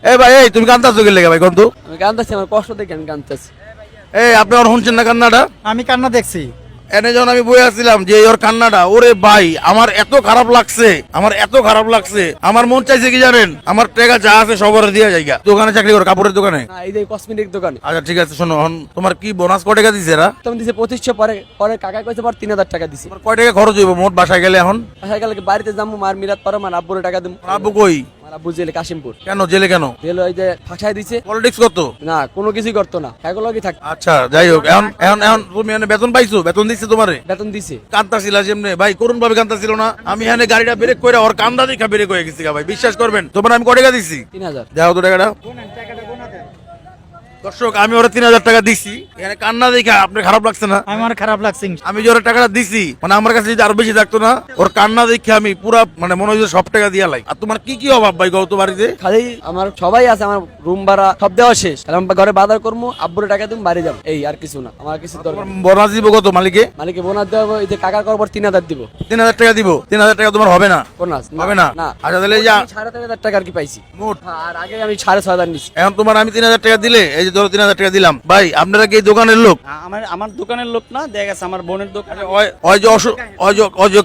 এই ভাই, এই তুমি কান্দাছো কি লেগে ভাই? কোন তো আমি কান্দাছি, আমার কষ্ট দেখে আমি কান্দাছি। এই আপনি আর শুনছেন না কান্নাটা? আমি কান্না দেখছি। এনে যখন আমি বই আসছিলাম যে ওর কান্নাটা, ওরে ভাই আমার এত খারাপ লাগছে, আমার এত খারাপ লাগছে। আমার মন চাইছে কি জানেন, আমার টাকা যা আছে সবার দিয়ে জায়গা। দোকানে চাকরি করো, কাপড়ের দোকানে। না, এই যে কসমেটিক দোকানে। আচ্ছা ঠিক আছে, শোনো এখন তোমার কি বোনাস কয় টাকা দিছে এরা? তখন দিছে 2500, পরে পরে কাকা কইছে পর 3000 টাকা দিছে। তোমার কয় টাকা খরচ হইব মোট বাসায় গেলে এখন? বাসায় গেলে বাড়িতে যাবো, মার মিরাত পারো, মার আব্বুরে টাকা দেবো। আব্বু কই? মার আব্বু জেলে, কাশিমপুর কেন জেলে কেন? জেল, ওই যে ফাঁসাই দিছে। পলিটিক্স কত? না, কোনো কিছুই করতো না, এগুলো কি থাকতো। আচ্ছা যাই হোক, এখন এখন এখন তুমি এখানে বেতন পাইছো? বেতন দিচ্ছে তোমারে? বেতন দিছে। কান্তাছিল যেমনে ভাই, করুণ ভাবে কান্তাছিল না? আমি এখানে গাড়িটা ব্রেক করে ওর কান্দা দেখা ব্রেক হয়ে গেছি ভাই, বিশ্বাস করবেন। তোমার আমি কয় টাকা দিছি? 3000। দেখো তো টাকাটা। দর্শক, আমি ওরা 3000 টাকা দিছি, এখানে কান্না দেখা আপনার খারাপ লাগছে না? আমার খারাপ লাগছে। আমি যে ওরা টাকাটা দিছি, মানে আমার কাছে যদি আরো বেশি থাকতো না, ওর কান্না দেখে আমি পুরা মানে মনে হয় যে সব টাকা দিয়া লাই। আর তোমার কি কি অভাব ভাই গত বাড়িতে? খালি আমার সবাই আছে, আমার রুম ভাড়া সব দেওয়া শেষ। তাহলে আমি ঘরে বাজার করবো, আব্বুরে টাকা দিব, বাড়ি যাবো, এই আর কিছু না, আমার কিছু দরকার নেই। বোনাস দিব কত মালিকে? মালিকে বোনাস দেবো, এই যে কাকার করবো 3000 দিব। 3000 টাকা দিব? 3000 টাকা তোমার হবে না? বোনাস হবে না? না। আচ্ছা তাহলে যা 3500 টাকা আর কি পাইছি মোট। আর আগে আমি 6500 নিছি। এখন তোমার আমি 3000 টাকা দিলে, এই যে ধরো 3000 টাকা দিলাম। ভাই আপনারা কি এই দোকানের লোক? আমার আমার দোকানের লোক না, দেখা গেছে আমার বোনের দোকান। ওই যে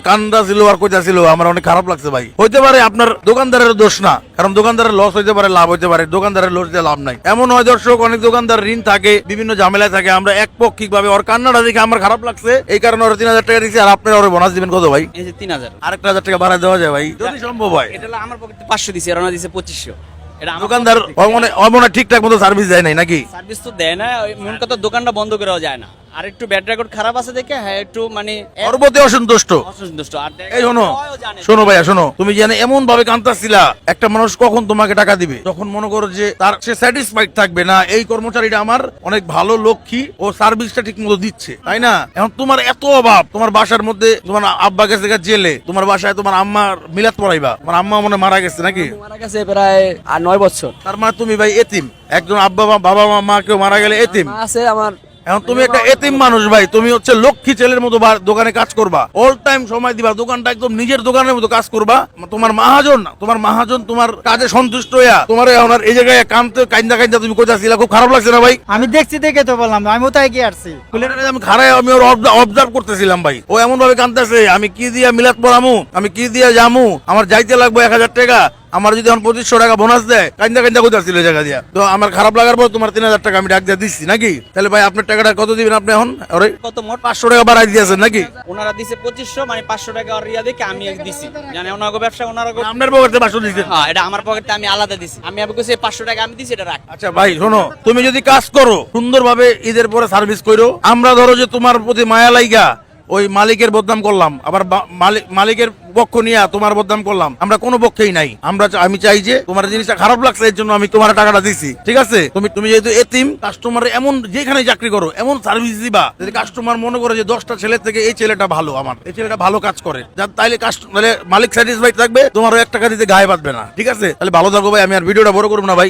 কান্দা ছিল আর কইতা ছিল, আমার অনেক খারাপ লাগছে ভাই। হইতে পারে আপনার দোকানদারের দোষ না, কারণ দোকানদারের লস হইতে পারে, লাভ হইতে পারে। দোকানদারের লস দিয়ে লাভ নাই। এমন হয় দর্শক, অনেক দোকানদার ঋণ থাকে, বিভিন্ন ঝামেলায় থাকে। আমরা একপক্ষিক ভাবে ওর কান্নাটা দেখে আমার খারাপ লাগছে, এই কারণে ওরা 3000 টাকা দিচ্ছে। আর আপনারা ওরা বোনাস দিবেন কত ভাই? এই যে 3000, আরেকটা 1000 টাকা বাড়ায় দেওয়া যায় ভাই, যদি সম্ভব হয়। এটা হলো আমার পকেটে 500 দিছে, আর ওনা দিছে 2500। এটা আমার দোকানদার মনে ঠিকঠাক মতো সার্ভিস দেয় নাই নাকি? সার্ভিস তো দেয় না, ওই মন কথা দোকানটা বন্ধ করা যায় না। আর একটু ব্যাড রেকর্ড খারাপ আছে দেখে, হ্যাঁ একটু মানে ওর প্রতি অসন্তুষ্ট। অসন্তুষ্ট। আর এই শোনো, শোনো ভাইয়া শোনো, তুমি জানো এমন ভাবে কাঁদতাছিলা, একটা মানুষ কখন তোমাকে টাকা দিবে যখন মনে করো যে তার সে স্যাটিসফাইড থাকবে না, এই কর্মচারীটা আমার অনেক ভালো লক্ষ্মী, ও সার্ভিসটা ঠিক মতো দিচ্ছে, তাই না? এখন তোমার এত অভাব, তোমার বাসার মধ্যে তোমার আব্বা গেছে জেলে, তোমার বাসায় তোমার আম্মার মিলাদ পড়াইবা, তোমার আম্মা মনে মারা গেছে নাকি? মারা গেছে প্রায় 9 বছর। তার মানে তুমি ভাই এতিম, একজন আব্বা বাবা মা কেউ মারা গেলে এতিম। মা আছে আমার। এখন তুমি একটা এতিম মানুষ ভাই, তুমি হচ্ছে লক্ষ্মী ছেলের মতো দোকানে কাজ করবা, অল টাইম সময় দিবা, দোকানটা একদম নিজের দোকানের মতো কাজ করবা। তোমার মাহাজন তোমার কাজে সন্তুষ্ট হইয়া তোমার এখন আর এই জায়গায় কান্দা তুমি কইতাছিলা, খুব খারাপ লাগছে না ভাই? আমি দেখছি দেখে তো বললাম, আমি ওটাই গিয়ে আসছি। আমি খারাপ, আমি ওর অবজার্ভ করতেছিলাম ভাই, ও এমন ভাবে কান্দতেছে, আমি কি দিয়া মিলাদ পড়ামু, আমি কি দিয়া জামু, আমার যাইতে লাগবে 1000 টাকা, আমার যদি এখন 2500 টাকা বোনাস দেয়, কান্দা কইতাছিল জায়গা দিয়া। তো আমার খারাপ লাগার পর তোমার 3000 টাকা আমি ডাক দিয়ে দিচ্ছি নাকি? তাহলে ভাই আপনার টাকাটা কত দিবেন আপনি এখন? ওরে কত মোট 500 টাকা বাড়াই দিয়েছেন নাকি? ওনারা দিছে 2500, মানে 500 টাকা আর রিয়া দেখে আমি দিছি। জানে ওনাগো ব্যবসা, ওনাগো আপনার পকেটে 500 দিচ্ছেন? হ্যাঁ, এটা আমার পকেটে আমি আলাদা দিছি। আমি আবার কইছি 500 টাকা আমি দিছি, এটা রাখ। আচ্ছা ভাই শোনো, তুমি যদি কাজ করো সুন্দরভাবে, ঈদের পরে সার্ভিস করো, আমরা ধরো যে তোমার প্রতি মায়া লাইগা ওই মালিকের বদনাম করলাম, আবার মালিকের পক্ষ নিয়ে তোমার বদনাম করলাম, আমরা কোনো পক্ষেই নাই। আমি চাই যে তোমার জিনিসটা খারাপ লাগছে, এর জন্য আমি তোমার টাকাটা দিছি, ঠিক আছে? তুমি যেহেতু এতিম, কাস্টমার এমন যেখানে চাকরি করো এমন সার্ভিস দিবা যদি কাস্টমার মনে করে যে 10টা ছেলে থেকে এই ছেলেটা ভালো, আমার এই ছেলেটা ভালো কাজ করে, তাইলে মালিক স্যাটিসফাইড থাকবে, তোমারও 1 টাকা দিতে গায়ে বাঁধবে না, ঠিক আছে? তাহলে ভালো থাকো ভাই, আমি আর ভিডিওটা বড় করবো না ভাই।